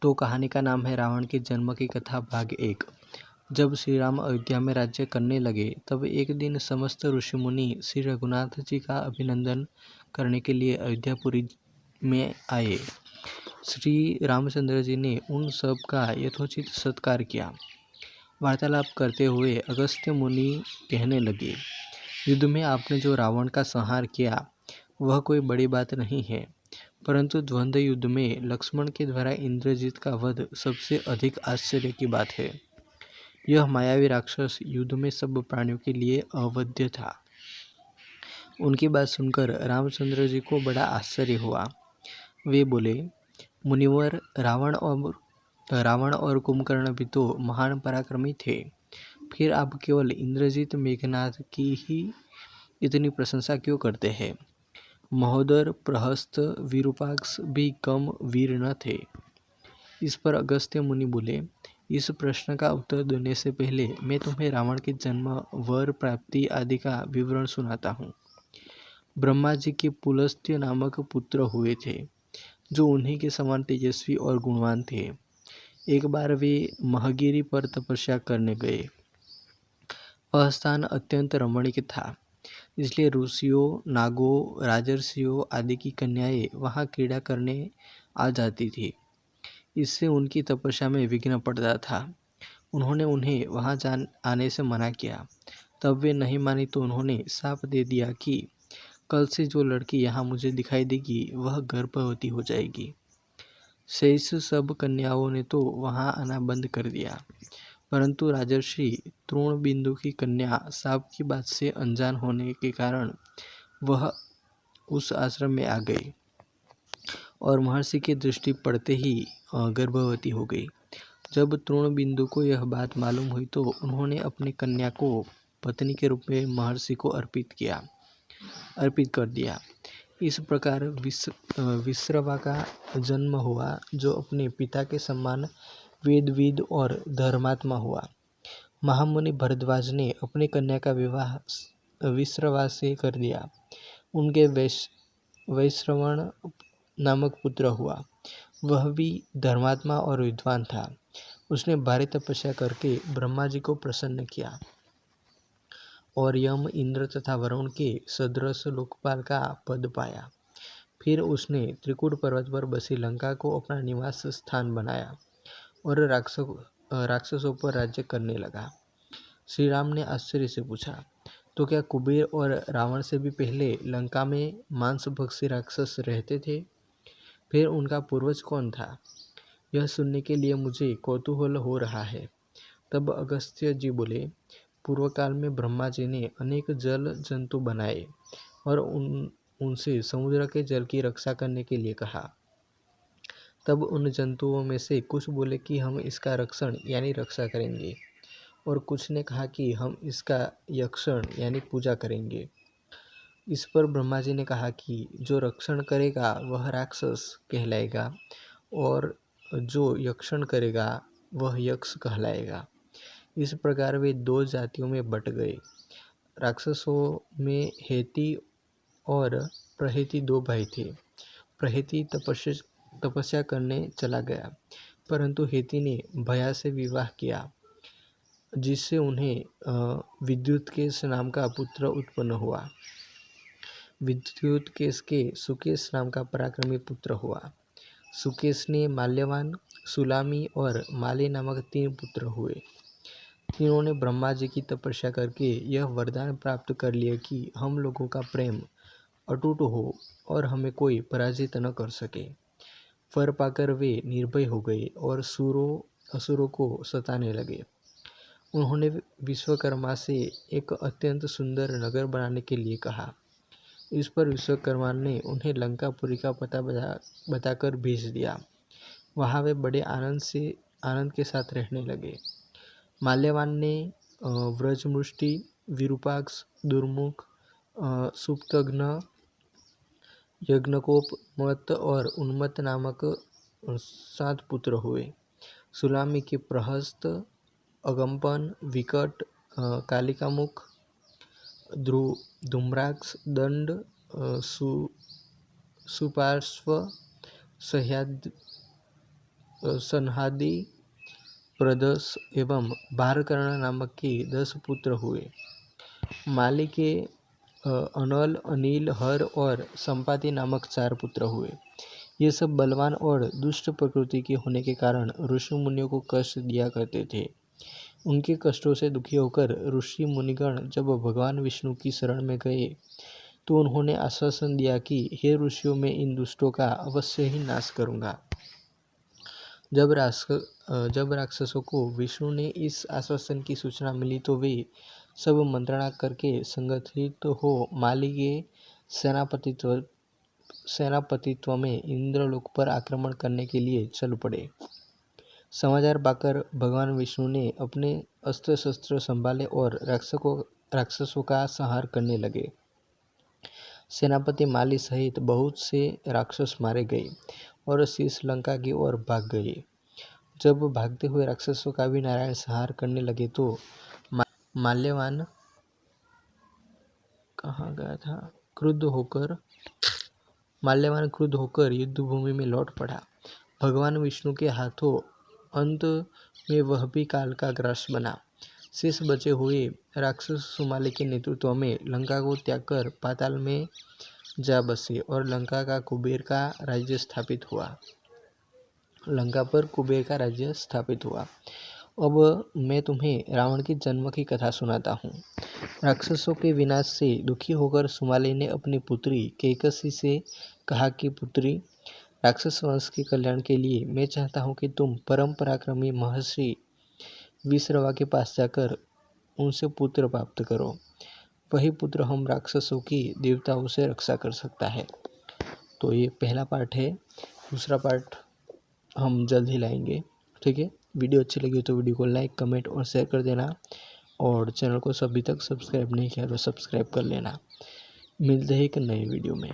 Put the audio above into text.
तो कहानी का नाम है रावण के जन्म की कथा भाग 1। जब श्री राम अयोध्या में राज्य करने लगे तब एक दिन समस्त ऋषि मुनि श्री रघुनाथ जी का अभिनंदन करने के लिए अयोध्यापुरी में आए। श्री रामचंद्र जी ने उन सब का यथोचित सत्कार किया। वार्तालाप करते हुए अगस्त्य मुनि कहने लगे, युद्ध में आपने जो रावण का संहार किया वह कोई बड़ी बात नहीं है, परंतु द्वंद्व युद्ध में लक्ष्मण के द्वारा इंद्रजीत का वध सबसे अधिक आश्चर्य की बात है। यह मायावी राक्षस युद्ध में सब प्राणियों के लिए अवध्य था। उनकी बात सुनकर रामचंद्र जी को बड़ा आश्चर्य हुआ। वे बोले, मुनिवर, रावण और कुंभकर्ण भी तो महान पराक्रमी थे, फिर आप केवल इंद्रजीत मेघनाद की ही इतनी प्रशंसा क्यों करते हैं? महोदर, प्रहस्त, विरूपाक्ष भी कम वीर न थे। इस पर अगस्त्य मुनि बोले, इस प्रश्न का उत्तर देने से पहले मैं तुम्हें रावण के जन्म, वर प्राप्ति आदि का विवरण सुनाता हूँ। ब्रह्मा जी के पुलस्त्य नामक पुत्र हुए थे, जो उन्हीं के समान तेजस्वी और गुणवान थे। एक बार वे महगिरी पर तपस्या करने गए। वह स्थान अत्यंत रमणीक था, इसलिए ऋषियों, नागों, राजर्षियों आदि की कन्याएं वहां क्रीड़ा करने आ जाती थी। इससे उनकी तपस्या में विघ्न पड़ता था। उन्होंने उन्हें वहां आने से मना किया। तब वे नहीं मानी तो उन्होंने शाप दे दिया कि कल से जो लड़की यहाँ मुझे दिखाई देगी वह गर्भवती हो जाएगी। शेष सब कन्याओं ने तो वहां आना बंद कर दिया, परंतु राजर्षि तृणबिंदु की कन्या शाप की बात से अनजान होने के कारण वह उस आश्रम में आ गई और महर्षि की दृष्टि पड़ते ही गर्भवती हो गई। जब तृणबिंदु को यह बात मालूम हुई तो उन्होंने अपनी कन्या को पत्नी के रूप में महर्षि को अर्पित कर दिया। इस प्रकार विश्रवा का जन्म हुआ, जो अपने पिता के समान वेदविद और धर्मात्मा हुआ। महामुनि भरद्वाज ने अपनी कन्या का विवाह विश्रवा से कर दिया। उनके वैश्रवण नामक पुत्र हुआ। वह भी धर्मात्मा और विद्वान था। उसने भारी तपस्या करके ब्रह्मा जी को प्रसन्न किया और यम, इंद्र तथा वरुण के सदृश लोकपाल का पद पाया। फिर उसने त्रिकूट पर्वत पर बसी लंका को अपना निवास स्थान बनाया और राक्षसों पर राज्य करने लगा। श्री राम ने आश्चर्य से पूछा, तो क्या कुबेर और रावण से भी पहले लंका में मांसभक्षी राक्षस रहते थे? फिर उनका पूर्वज कौन था? यह सुनने के लिए मुझे कौतूहल हो रहा है। तब अगस्त्य जी बोले, पूर्व काल में ब्रह्मा जी ने अनेक जल जंतु बनाए और उनसे समुद्र के जल की रक्षा करने के लिए कहा। तब उन जंतुओं में से कुछ बोले कि हम इसका रक्षण यानी रक्षा करेंगे, और कुछ ने कहा कि हम इसका यक्षण यानी पूजा करेंगे। इस पर ब्रह्मा जी ने कहा कि जो रक्षण करेगा वह राक्षस कहलाएगा और जो यक्षण करेगा वह यक्ष कहलाएगा। इस प्रकार वे दो जातियों में बट गए। राक्षसों में हेति और प्रहेति दो भाई थे। प्रहेति तपस्या करने चला गया, परंतु हेति ने भया से विवाह किया, जिससे उन्हें विद्युत्केश नाम का पुत्र उत्पन्न हुआ। विद्युत्केश के सुकेश नाम का पराक्रमी पुत्र हुआ। सुकेश ने माल्यवान, सुलामी और माली नामक 3 पुत्र हुए। तीनों ने ब्रह्मा जी की तपस्या करके यह वरदान प्राप्त कर लिया कि हम लोगों का प्रेम अटूट हो और हमें कोई पराजित न कर सके। वर पाकर वे निर्भय हो गए और असुरों को सताने लगे। उन्होंने विश्वकर्मा से एक अत्यंत सुंदर नगर बनाने के लिए कहा। इस पर विश्वकर्मा ने उन्हें लंकापुरी का पता बताकर भेज दिया। वहाँ वे बड़े आनंद के साथ रहने लगे। माल्यवान ने व्रजमुष्टि, विरूपाक्ष, दुर्मुख, सुप्तघ्न, यज्ञकोप, मत और उन्मत्त नामक 7 पुत्र हुए। सुलामी के प्रहस्त, अगम्पन, विकट, कालिकामुख, धूम्राक्ष, दंड, सुपार्श्व, सनहादि प्रदस एवं भारकर्ण नामक के 10 पुत्र हुए। माली के अनल, अनिल, हर और संपाति नामक 4 पुत्र हुए। ये सब बलवान और दुष्ट प्रकृति के होने के कारण ऋषि मुनियों को कष्ट दिया करते थे। उनके कष्टों से दुखी होकर ऋषि मुनिगण जब भगवान विष्णु की शरण में गए तो उन्होंने आश्वासन दिया कि हे ऋषियों, मैं इन दुष्टों का अवश्य ही नाश करूँगा। जब राक्षसों को विष्णु ने इस आश्वासन की सूचना मिली तो वे सब मंत्रणा करके संगठित हो माली के सेनापतित्व में इंद्रलोक पर आक्रमण करने के लिए चल पड़े। समाचार पाकर भगवान विष्णु ने अपने अस्त्र शस्त्र संभाले और राक्षसों का संहार करने लगे। सेनापति माली सहित बहुत से राक्षस मारे गए और शेष लंका की ओर भाग गए। जब भागते हुए राक्षसों का भी नारायण संहार करने लगे तो माल्यवान कहाँ गया था क्रुद्ध होकर युद्ध भूमि में लौट पड़ा। भगवान विष्णु के हाथों अंत में वह भी काल का ग्रास बना। शेष बचे हुए राक्षस सुमाली के नेतृत्व में लंका को त्याग कर पाताल में जा बसे और लंका पर कुबेर का राज्य स्थापित हुआ। अब मैं तुम्हें रावण के जन्म की कथा सुनाता हूँ। राक्षसों के विनाश से दुखी होकर सुमाली ने अपनी पुत्री कैकसी से कहा कि पुत्री, राक्षस वंश के कल्याण के लिए मैं चाहता हूँ कि तुम परम पराक्रमी महर्षि विश्रवा के पास जाकर उनसे पुत्र प्राप्त करो। वही पुत्र हम राक्षसों की देवताओं से रक्षा कर सकता है। तो ये पहला पार्ट है, दूसरा पार्ट हम जल्द ही लाएंगे। ठीक है, वीडियो अच्छी लगी तो वीडियो को लाइक, कमेंट और शेयर कर देना और चैनल को अभी तक सब्सक्राइब नहीं किया तो सब्सक्राइब कर लेना। मिलते हैं एक नए वीडियो में।